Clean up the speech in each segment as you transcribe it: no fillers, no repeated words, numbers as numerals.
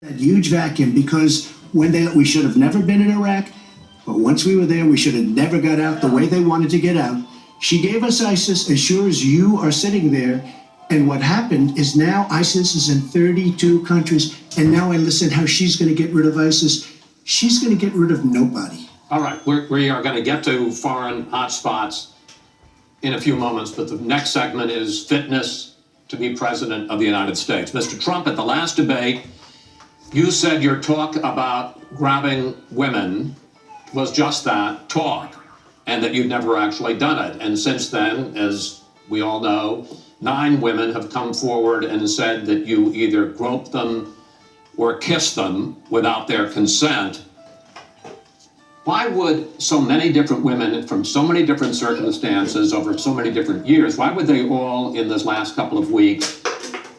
A huge vacuum, because we should have never been in Iraq, but once we were there, we should have never got out the way they wanted to get out. She gave us ISIS as sure as you are sitting there. And what happened is now ISIS is in 32 countries. And now I listen how she's going to get rid of ISIS. She's going to get rid of nobody. All right, we are going to get to foreign hotspots in a few moments, but the next segment is fitness to be president of the United States. Mr. Trump, at the last debate, you said your talk about grabbing women was just that, talk, and that you'd never actually done it. And since then, as we all know, 9 women have come forward and said that you either groped them or kissed them without their consent. Why would so many different women from so many different circumstances over so many different years, why would they all in this last couple of weeks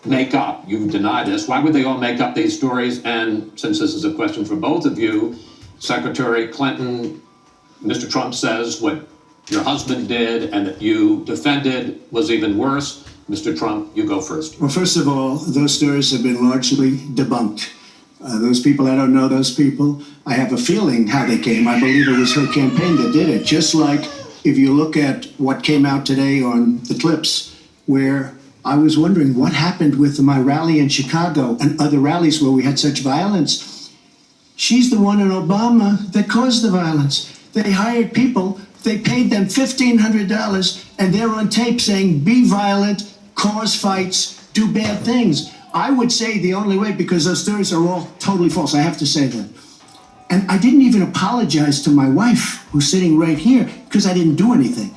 make up, you deny this, why would they all make up these stories? And since this is a question for both of you, Secretary Clinton, Mr. Trump says what your husband did and that you defended was even worse. Mr. Trump, you go first. Well, first of all, those stories have been largely debunked. Those people, I don't know those people. I have a feeling how they came. I believe it was her campaign that did it. Just like if you look at what came out today on the clips, where I was wondering what happened with my rally in Chicago and other rallies where we had such violence. She's the one in Obama that caused the violence. They hired people, they paid them $1,500, and they're on tape saying, be violent, cause fights, do bad things. I would say the only way, because those stories are all totally false, I have to say that. And I didn't even apologize to my wife, who's sitting right here, because I didn't do anything.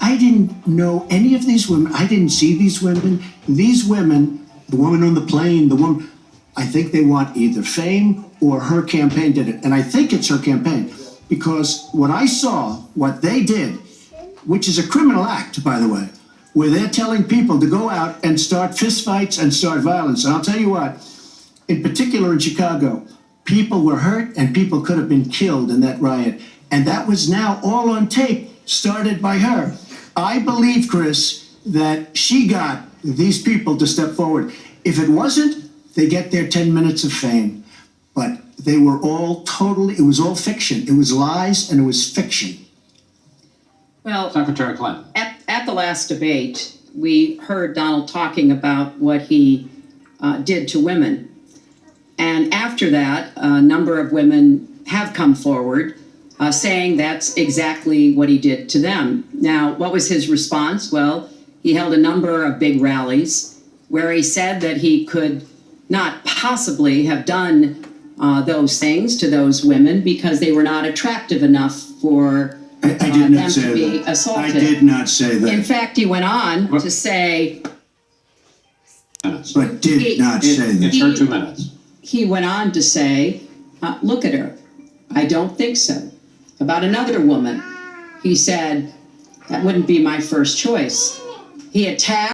I didn't know any of these women. I didn't see these women. These women, the woman on the plane, the woman, I think they want either fame or her campaign did it. And I think it's her campaign, because what I saw, what they did, which is a criminal act, by the way, where they're telling people to go out and start fistfights and start violence. And I'll tell you what, in particular in Chicago, people were hurt and people could have been killed in that riot. And that was now all on tape, started by her. I believe, Chris, that she got these people to step forward. If it wasn't, they get their 10 minutes of fame. But they were all it was all fiction. It was lies and it was fiction. Well, Secretary Clinton. At the last debate, we heard Donald talking about what he did to women. And after that, a number of women have come forward saying that's exactly what he did to them. Now, what was his response? Well, he held a number of big rallies where he said that he could not possibly have done those things to those women because they were not attractive enough for them to be assaulted. I did not say that. In fact, he went on to say... But did not say that. It's her 2 minutes. He went on to say, look at her. I don't think so. About another woman, he said, that wouldn't be my first choice. He attacked